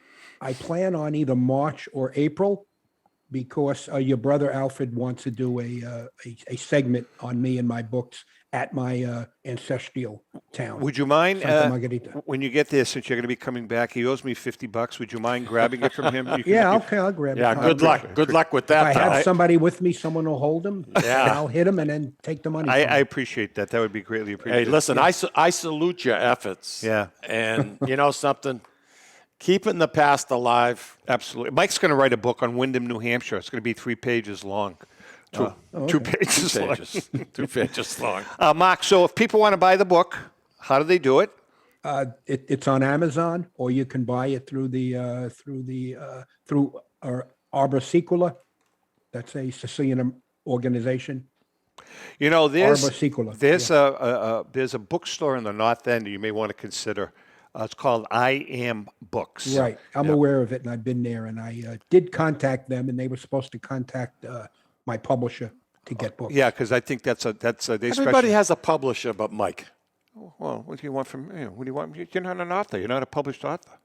plan on either March or April, because your brother Alfred wants to do a segment on me and my books at my ancestral town. Would you mind, Santa Margherita. when you get there, since you're going to be coming back, he owes me $50. Would you mind grabbing it from him? I'll grab it. Yeah, good luck. Good luck with that. If I have somebody with me, someone will hold them. Yeah. I'll hit them and then take the money. I appreciate that. That would be greatly appreciated. Hey, listen, I salute your efforts. Yeah. And you know something? Keeping the past alive. Absolutely. Mike's going to write a book on Windham, New Hampshire. It's going to be 3 pages long. Two pages long. 2 pages long. Mark, so if people want to buy the book, how do they do it? It's on Amazon, or you can buy it through Ameri-Sicula. That's a Sicilian organization. Ameri-Sicula. There's a bookstore in the North End that you may want to consider. It's called I Am Books. Right. I'm aware of it, and I've been there, and I did contact them, and they were supposed to contact my publisher to get books. Yeah, because I think that's Everybody has a publisher but Mike. Well, what do you want from me? What do you want? You're not an author. You're not a published author.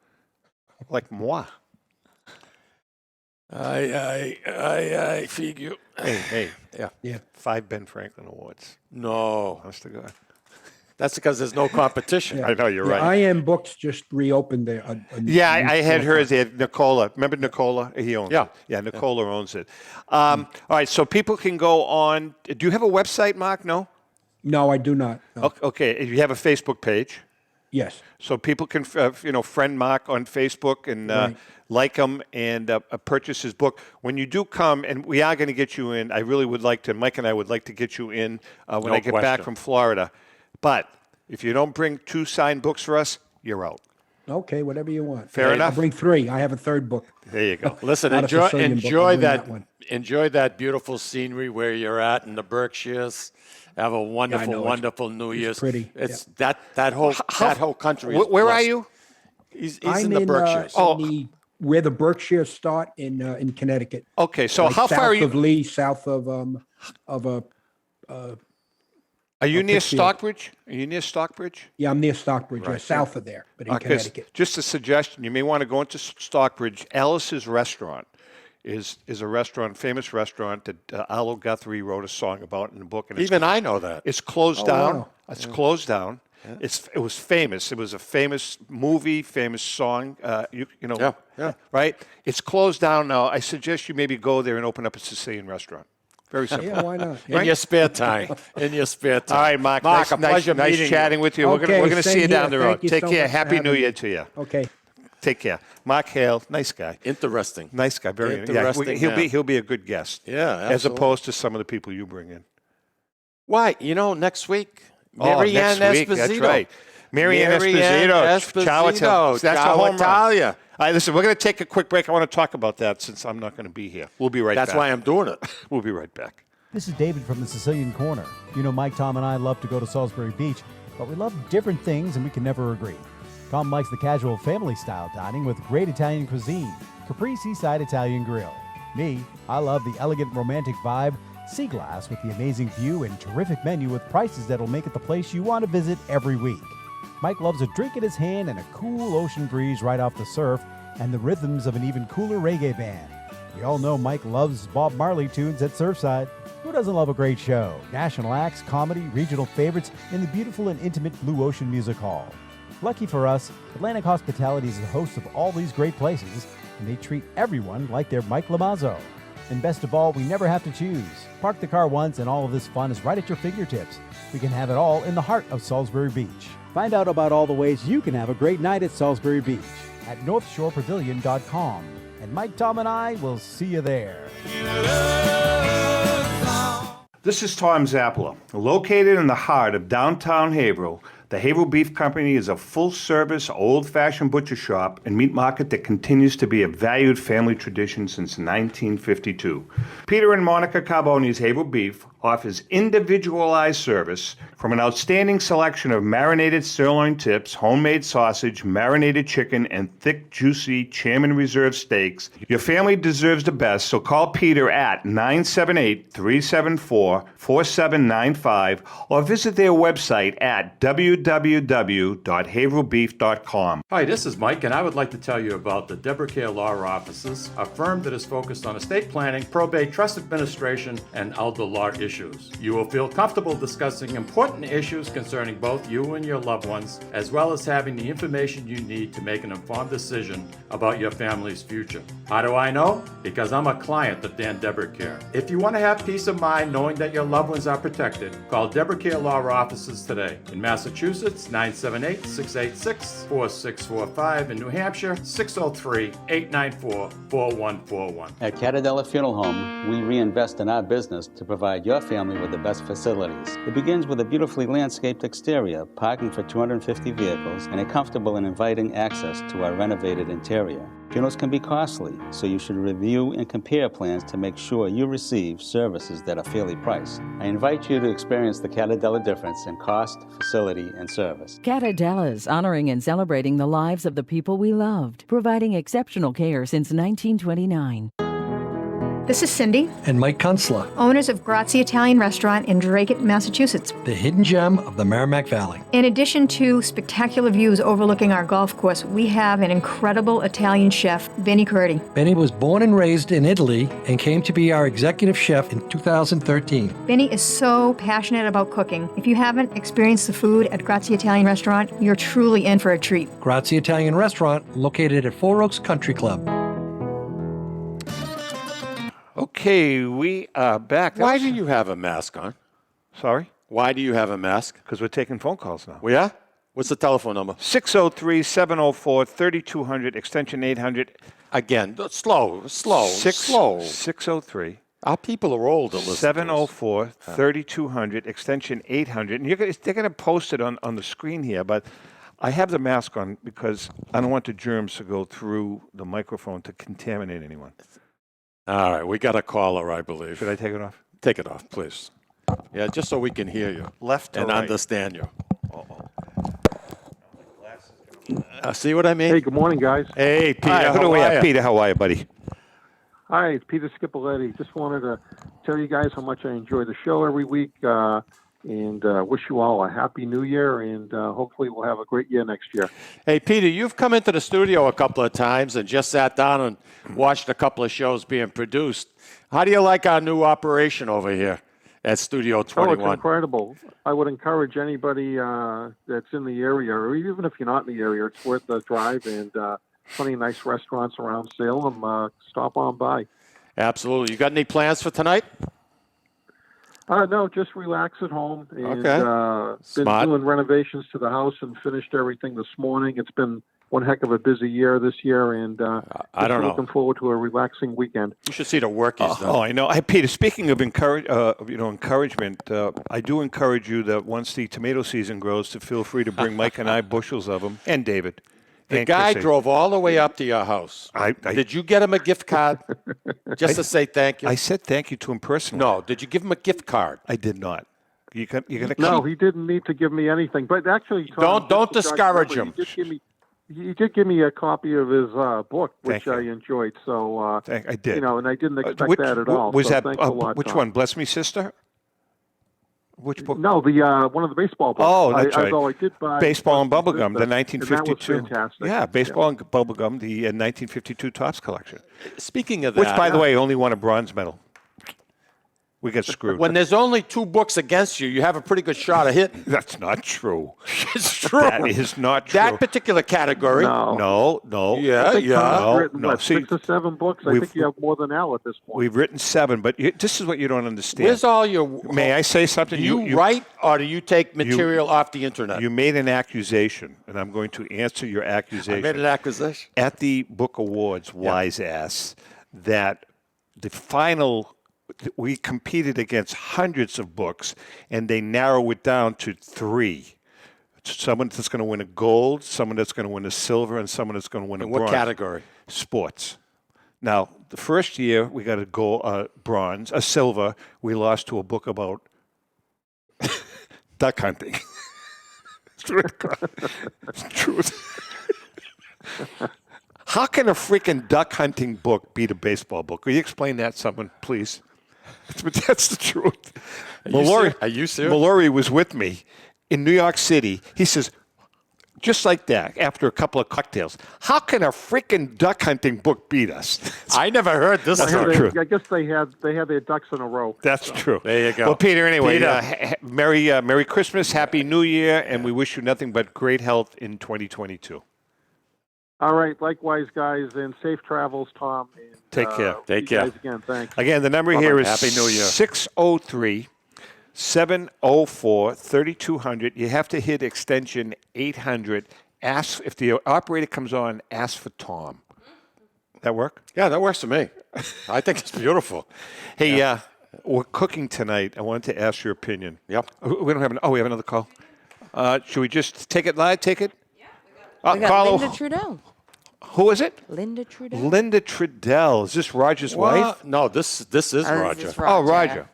Like moi. I figure. Hey. Yeah. 5 Ben Franklin Awards. No. Honest to God. That's because there's no competition. Yeah. I know, you're right. I Am Books just reopened there. I had hers. They had Nicola. Remember Nicola? He owns it. Yeah, Nicola owns it. All right, so people can go on. Do you have a website, Mark? No? No, I do not. No. Okay, you have a Facebook page. Yes. So people can, friend Mark on Facebook and like him and purchase his book. When you do come, and we are going to get you in, I really would like to, Mike and I would like to get you in when I get back from Florida. But if you don't bring 2 signed books for us, you're out. Okay, whatever you want. Fair enough. I'll bring 3. I have a 3rd book. There you go. Listen, Not a Sicilian book. I'll bring enjoy that beautiful scenery where you're at in the Berkshires. Have a wonderful New Year's. It's pretty. It's that whole country. Where are you? He's in the Berkshires. Where the Berkshires start in Connecticut. Okay, so how far are you? South of Lee, south of Are you near Pittsfield. Stockbridge? Are you near Stockbridge? Yeah, I'm near Stockbridge, Right. south of there, but in 'Cause Connecticut. just a suggestion, you may want to go into Stockbridge. Alice's Restaurant is a restaurant, famous restaurant that Arlo Guthrie wrote a song about in the book. And Even I know that. It's closed Oh, down. wow. It's closed down. Yeah. It was famous. It was a famous movie, famous song. You know, Yeah. right? It's closed down now. I suggest you maybe go there and open up a Sicilian restaurant. Very simple. Yeah, why not? In your spare time. In your spare time. All right, Mark. Mark, nice, a pleasure nice meeting chatting with you. Okay, we're gonna see same you down here. the road. Thank you Take so care. much for Happy having New me. Year to you. Okay. Take care. Mark Hehl, nice guy. Interesting. Nice guy. Very Interesting he'll man. be a good guest. Yeah, As absolutely. opposed to some of the people you bring in. Why? Next week, Next week. Esposito. That's right. Marianne Esposito. Ciao, Esposito. That's a Ciao, home run. Italia. All right, listen, we're going to take a quick break. I want to talk about that since I'm not going to be here. We'll be right back. That's why I'm doing it. We'll be right back. This is David from the Sicilian Corner. Mike, Tom, and I love to go to Salisbury Beach, but we love different things and we can never agree. Tom likes the casual family-style dining with great Italian cuisine, Capri Seaside Italian Grill. Me, I love the elegant romantic vibe, Sea Glass with the amazing view and terrific menu with prices that'll make it the place you want to visit every week. Mike loves a drink in his hand and a cool ocean breeze right off the surf and the rhythms of an even cooler reggae band. We all know Mike loves Bob Marley tunes at Surfside. Who doesn't love a great show? National acts, comedy, regional favorites in the beautiful and intimate Blue Ocean Music Hall. Lucky for us, Atlantic Hospitality is the host of all these great places, and they treat everyone like they're Mike Lamazzo. And best of all, we never have to choose. Park the car once and all of this fun is right at your fingertips. We can have it all in the heart of Salisbury Beach. Find out about all the ways you can have a great night at Salisbury Beach at northshorepavilion.com. And Mike, Tom, and I will see you there. This is Tom Zappala. Located in the heart of downtown Haverhill, the Haverhill Beef Company is a full-service, old-fashioned butcher shop and meat market that continues to be a valued family tradition since 1952. Peter and Monica Carboni's Haverhill Beef offers individualized service from an outstanding selection of marinated sirloin tips, homemade sausage, marinated chicken, and thick, juicy Chairman Reserve steaks. Your family deserves the best, so call Peter at 978-374-4795 or visit their website at www.haverhillbeef.com. Hi, this is Mike, and I would like to tell you about the Deborah Care Law Offices, a firm that is focused on estate planning, probate, trust administration, and elder law issues. You will feel comfortable discussing important issues concerning both you and your loved ones, as well as having the information you need to make an informed decision about your family's future. How do I know? Because I'm a client of Dan Deborah Care. If you want to have peace of mind knowing that your loved ones are protected, call Deborah Care Law Offices today. In Massachusetts, 978-686-4645. In New Hampshire, 603-894-4141. At Catadella Funeral Home, we reinvest in our business to provide your family with the best facilities. It begins with a beautifully landscaped exterior, parking for 250 vehicles, and a comfortable and inviting access to our renovated interior. Funerals can be costly, so you should review and compare plans to make sure you receive services that are fairly priced. I invite you to experience the Catadella difference in cost, facility, and service. Catadella's honoring and celebrating the lives of the people we loved, providing exceptional care since 1929. This is Cindy, And Mike Kunstler, owners of Grazie Italian Restaurant in Drake, Massachusetts. the hidden gem of the Merrimack Valley. In addition to spectacular views overlooking our golf course, we have an incredible Italian chef, Benny Curti. Benny was born and raised in Italy and came to be our executive chef in 2013. Benny is so passionate about cooking. If you haven't experienced the food at Grazie Italian Restaurant, you're truly in for a treat. Grazie Italian Restaurant, located at Four Oaks Country Club. Okay, we are back. Why do you have a mask on? Sorry? Why do you have a mask? Because we're taking phone calls now. We are? What's the telephone number? 603-704-3200, extension 800. Again, slow. 603. Our people are old to listen 704-3200, extension 800. And they're going to post it on the screen here, but I have the mask on because I don't want the germs to go through the microphone to contaminate anyone. All right, we got a caller, I believe. Should I take it off? Take it off, please. Yeah, just so we can hear you. Left and or right? understand you. See what I mean? Hey, good morning, guys. Hey, Peter. Hi, who do we have? Peter, how are you, buddy? Hi, it's Peter Scipoletti. Just wanted to tell you guys how much I enjoy the show every week. and wish you all a happy New Year, and hopefully we'll have a great year next year. Hey, Peter, you've come into the studio a couple of times and just sat down and watched a couple of shows being produced. How do you like our new operation over here at Studio 21? Oh, it's incredible. I would encourage anybody that's in the area, or even if you're not in the area, it's worth the drive, and plenty of nice restaurants around Salem. Stop on by. Absolutely. You got any plans for tonight? No, just relax at home. And, Okay. Been doing renovations to the house and finished everything this morning. It's been one heck of a busy year this year, and I don't know. looking forward to a relaxing weekend. You should see the work he's done. Oh, I know. Hey, Peter, speaking of encouragement, I do encourage you that once the tomato season grows, to feel free to bring Mike and I bushels of them, and David. The and guy Chrissy. drove all the way up to your house. Did you get him a gift card just to say thank you? I said thank you to him personally. No, did you give him a gift card? I did not. You're gonna No, he didn't need to give me anything. But actually, Tom, Don't just to discourage judge him. He did give me a copy of his book, which Thank I enjoyed. So I did. and I didn't expect that at all. Was so that thanks a lot, which Tom. one? Bless Me, Sister. Which book? No, the one of the baseball books. Oh, that's right. Although I did buy Baseball and Bless Me Bubblegum, the Sister, and 1952. that was fantastic. Yeah, Baseball and Bubblegum, the 1952 Topps collection. Speaking of that, Which, by the way, only won a bronze medal. We got screwed. when there's only 2 books against you, you have a pretty good shot of hitting. That's not true. It's true. That is not true. That particular category. No. Yeah, I think Tom's No, written, no. what, See, 6 or 7 books. I think you have more than Al at this point. We've written 7, but this is what you don't understand. Where's all your... May I say something? Do you write or do you take material off the internet? You made an accusation, and I'm going to answer your accusation. I made an accusation? At the Book Awards, wise ass, that the final... We competed against hundreds of books, and they narrow it down to 3. Someone that's going to win a gold, someone that's going to win a silver, and someone that's going to win a In what bronze. category? Sports. Now, the first year we got a gold, bronze, a silver. We lost to a book about duck hunting. It's truth. How can a freaking duck hunting book beat a baseball book? Will you explain that, someone, please? But that's the truth. Are you serious? Mallory was with me in New York City. He says, just like that, after a couple of cocktails, how can a freaking duck hunting book beat us? I never heard this. That's not true. I guess they had their ducks in a row. That's true. There you go. Well, Peter, anyway, Peter. Merry Christmas, Happy New Year, and we wish you nothing but great health in 2022. All right. Likewise, guys, and safe travels, Tom. And, Take care. Take you care. guys again, thanks. Again, the number Bye-bye. here is Happy New Year. 603-704-3200. You have to hit extension 800. Ask if the operator comes on, ask for Tom. That work? Yeah, that works for me. I think it's beautiful. Hey, we're cooking tonight. I wanted to ask your opinion. Yep. We don't have we have another call. Should we just take it live? Take it? We got Carlo, Linda Trudeau. who is it? Linda Trudeau. Linda Trudell. Is this Roger's wife? No, this is Roger. is Oh, Roger.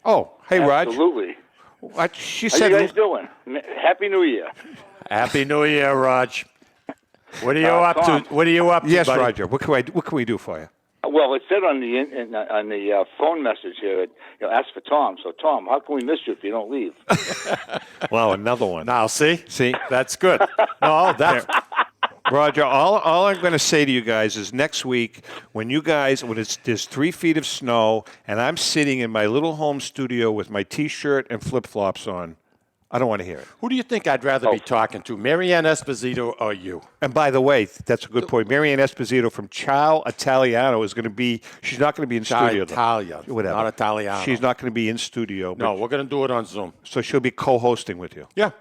Oh, hey, Roger. Absolutely. She How said. you guys doing? Happy New Year. Happy New Year, Raj. What are you up Tom. to? What are you up to, Yes, buddy? Roger. What can we do for you? Well, it said on the phone message here, ask for Tom. So, Tom, how can we miss you if you don't leave? Wow, another one. Now, see, See, that's good. No, that's Roger, all I'm going to say to you guys is next week when there's 3 feet of snow and I'm sitting in my little home studio with my T-shirt and flip-flops on, I don't want to hear it. Who do you think I'd rather be talking to, Marianne Esposito or you? And by the way, that's a good point. Marianne Esposito from Ciao Italiano is going to be, she's not going to be in studio. Italia, Whatever. not Italiano. She's not going to be in studio. No, we're going to do it on Zoom. So she'll be co-hosting with you. Yeah.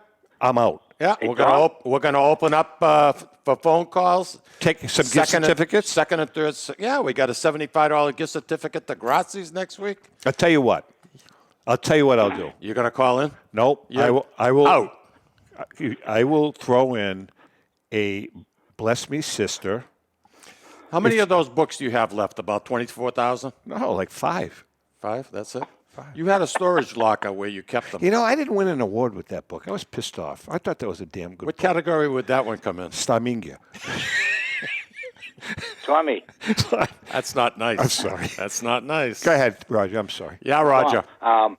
I'm out. Yeah, Hey, we're going to open up for phone calls. Take some gift certificates? Second and third. Yeah, we got a $75 gift certificate to Grazi's next week. I'll tell you what I'll do. You're going to call in? Nope. Yeah. I will. Out. I will throw in a Bless Me Sister. How many of those books do you have left? About 24,000? No, like 5. 5? That's it? 5. You had a storage locker where you kept them. You know, I didn't win an award with that book. I was pissed off. I thought that was a damn good What book. category would that one come in? Staminga. Tommy. That's not nice. I'm sorry. That's not nice. Go ahead, Roger. I'm sorry. Yeah, Roger. Tom,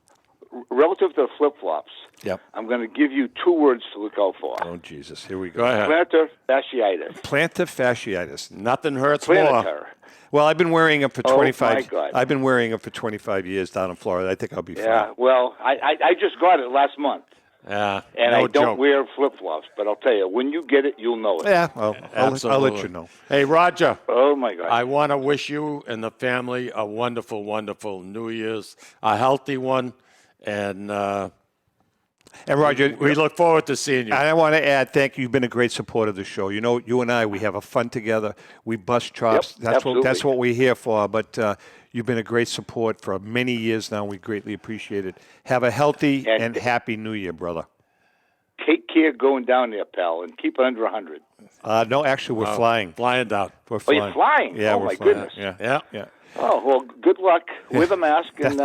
relative to the flip-flops, Yep. I'm going to give you 2 words to look out for. Oh, Jesus. Here we go. Go ahead. Plantar fasciitis. Plantar fasciitis. Nothing hurts more. Plantar. Well, I've been wearing them for Oh, 25. my God. I've been wearing them for 25 years down in Florida. I think I'll be Yeah, fine. well, I just got it last month. Yeah, And no I don't joke. wear flip-flops, but I'll tell you, when you get it, you'll know it. Yeah, well, I'll Absolutely. let you know. Hey, Roger. Oh, my God. I want to wish you and the family a wonderful, wonderful New Year's, a healthy one, and Roger, we look forward to seeing you. I want to add, thank you. You've been a great supporter of the show. You know, you and I, we have a fun together. We bust chops. Yep, That's what we're here for. But you've been a great support for many years now. We greatly appreciate it. Have a healthy and happy New Year, brother. Take care going down there, pal, and keep it under 100. No, actually, we're flying. Flying down. We're Oh, flying. you're flying? Yeah, Oh, we're my flying. goodness. Yeah. Oh, well, good luck. Wear the mask and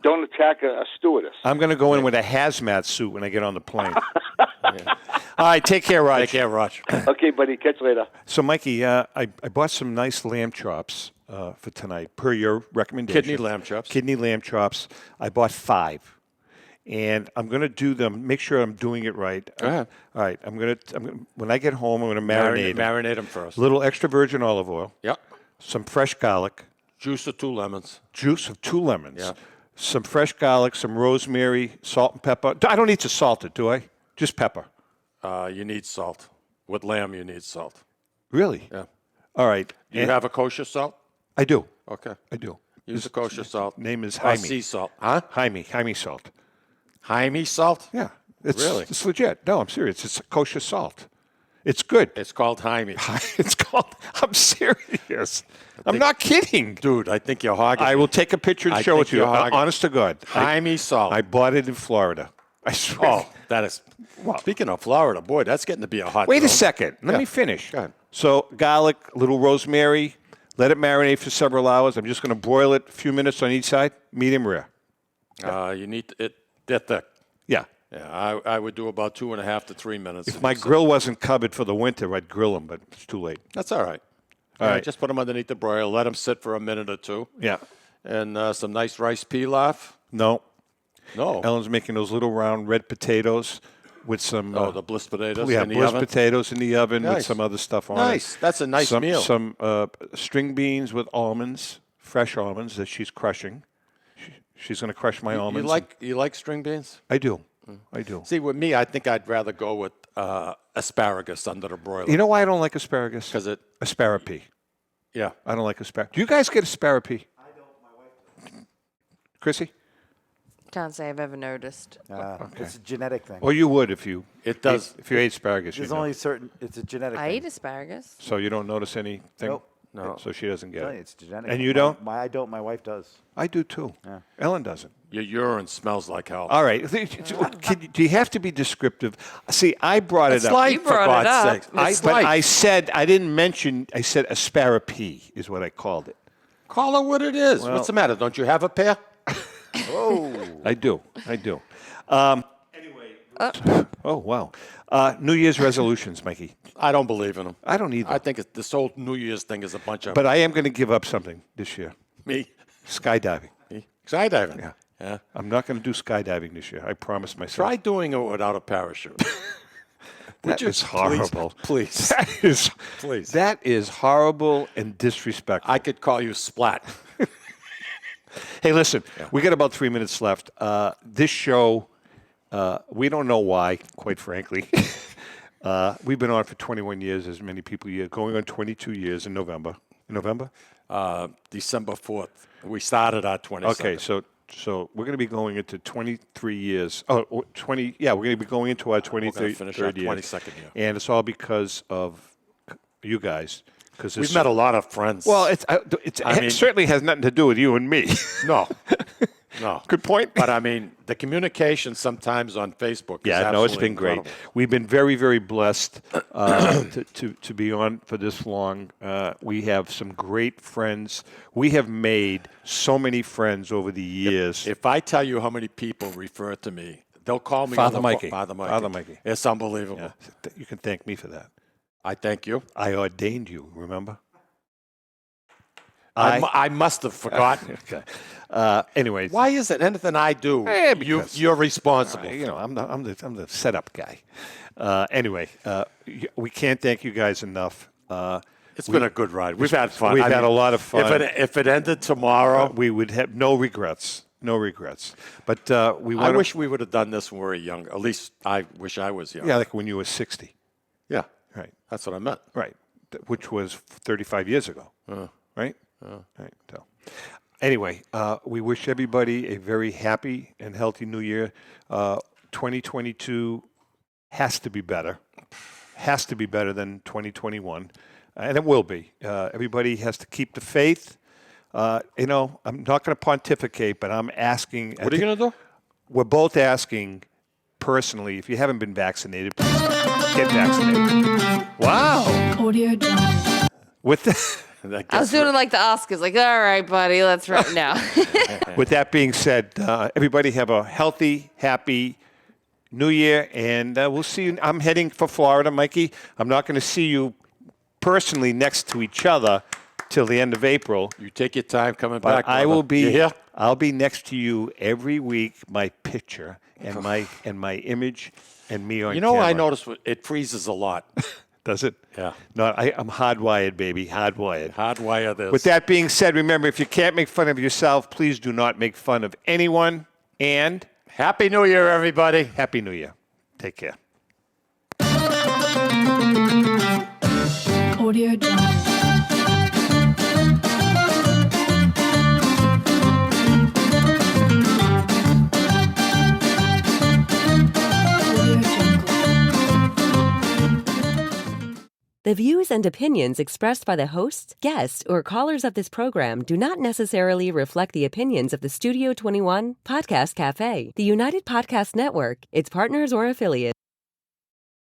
don't attack a stewardess. I'm going to go in with a hazmat suit when I get on the plane. All right, take care, Raj. Take care, Raj. Okay, buddy. Catch you later. So, Mikey, I bought some nice lamb chops for tonight, per your recommendation. Kidney lamb chops. Kidney lamb chops. I bought 5. And I'm going to do them, make sure I'm doing it right. Go ahead. All right, when I get home, I'm going to marinate them. Marinate them first. A little extra virgin olive oil. Yep. Some fresh garlic. Juice of 2 lemons. Juice of 2 lemons. Yeah. Some fresh garlic, some rosemary, salt and pepper. I don't need to salt it, do I? Just pepper. You need salt. With lamb, you need salt. Really? Yeah. All right. Do you have a kosher salt? I do. Okay. I do. Use a kosher salt. Name is Or Jaime. sea salt. Huh? Jaime salt. Jaime salt? Yeah. Really? It's legit. No, I'm serious. It's a kosher salt. It's good. It's called Jaime. It's called. I'm serious. I'm not kidding. Dude, I think you're hogging. I will take a picture and I show it think to you. you're hogging. Honest to God. Jaime salt. I bought it in Florida. I swear. Oh, that is. Speaking of Florida, boy, that's getting to be a hot Wait a zone. second. Let Yeah. me finish. Go ahead. So, garlic, little rosemary. Let it marinate for several hours. I'm just going to broil it a few minutes on each side, medium rare. You need it. They're thick. Yeah. Yeah, I would do about 2.5 to 3 minutes. If my grill wasn't covered for the winter, I'd grill them, but it's too late. That's all right. All right. Just put them underneath the broiler. Let them sit for a minute or two. Yeah. And some nice rice pilaf. No. No. Ellen's making those little round red potatoes with some. The bliss potatoes Yeah, in the bliss oven? potatoes in the oven with Nice. some other stuff on it. Nice. That's a nice meal. Some string beans with almonds, fresh almonds that she's crushing. She's going to crush my almonds. You like string beans? I do. I do. See, with me, I think I'd rather go with asparagus under the broiler. You know why I don't like asparagus? Because it. Asparagus. Yeah. I don't like asparagus. Do you guys get asparagus? I don't. My wife does. Chrissy? Can't say I've ever noticed. It's a genetic thing. Well, you would if you. It does. If you ate asparagus, There's you know. only certain. It's a genetic I thing. eat asparagus. So you don't notice anything? Nope. No. So she doesn't get No, it. it's genetic. And you don't? I don't. My wife does. I do too. Yeah. Ellen doesn't. Your urine smells like hell. All right. Do you have to be descriptive? See, I brought It's it up. light, You brought for it God's up. sakes. It's But light. I said, I didn't mention, I said asparagus is what I called it. Call it what it is. Well- What's the matter? Don't you have a pair? Oh. I do. Oh, wow. New Year's resolutions, Mikey. I don't believe in them. I don't either. I think this whole New Year's thing is a bunch of. But I am going to give up something this year. Me? Skydiving. Skydiving? Yeah. Yeah. I'm not going to do skydiving this year. I promise myself. Try doing it without a parachute. That is horrible. Please. That is, Please. That is horrible and disrespectful. I could call you Splat. Hey, listen, we got about 3 minutes left. This show, we don't know why, quite frankly. We've been on for 21 years, as many people here, going on 22 years in November. In November? December 4th. We started our 22nd. Okay, so we're going to be going into 23 years. Oh, 20. Yeah, we're going to be going into our 23rd finish our year. 22nd year. And it's all because of you guys. We've met a lot of friends. Well, it mean- certainly has nothing to do with you and me. No. No. Good point. But I mean, the communication sometimes on Facebook is Yeah, no, it's absolutely been great. incredible. We've been very, very blessed to be on for this long. We have some great friends. We have made so many friends over the years. If I tell you how many people refer to me, they'll call me Father on the Mikey. Father Mikey. Father Mikey. It's unbelievable. Yeah, you can thank me for that. I thank you. I ordained you, remember? I must have forgotten. Okay. Anyways, Why is it anything I do, you're responsible? I'm the setup guy. Anyway, we can't thank you guys enough. It's been a good ride. We've had fun. We've had a lot of fun. If it ended tomorrow, we would have no regrets. No regrets. But I wish we would have done this when we were younger. At least I wish I was young. Yeah, like when you were 60. Yeah. Right. That's what I meant. Right. Which was 35 years ago. Right? Right. So, anyway, we wish everybody a very happy and healthy new year. 2022 has to be better. Has to be better than 2021. And it will be. Everybody has to keep the faith. I'm not going to pontificate, but I'm asking. What are you going to do? We're both asking personally, if you haven't been vaccinated, please get vaccinated. Wow. Audio done. With the, I was doing it like the Oscars, like, all right, buddy, let's run now. With that being said, everybody have a healthy, happy New Year, and we'll see you. I'm heading for Florida, Mikey. I'm not going to see you personally next to each other till the end of April. You take your time coming but back. I will be. You here? I'll be next to you every week. My picture and my image and me on. You know, camera. I noticed it freezes a lot. Does it? Yeah. No, I'm hardwired, baby. Hardwired. Hardwire this. With that being said, remember, if you can't make fun of yourself, please do not make fun of anyone. And Happy New Year, everybody. Happy New Year. Take care. Audio done. The views and opinions expressed by the hosts, guests, or callers of this program do not necessarily reflect the opinions of the Studio 21 Podcast Cafe, the United Podcast Network, its partners, or affiliates.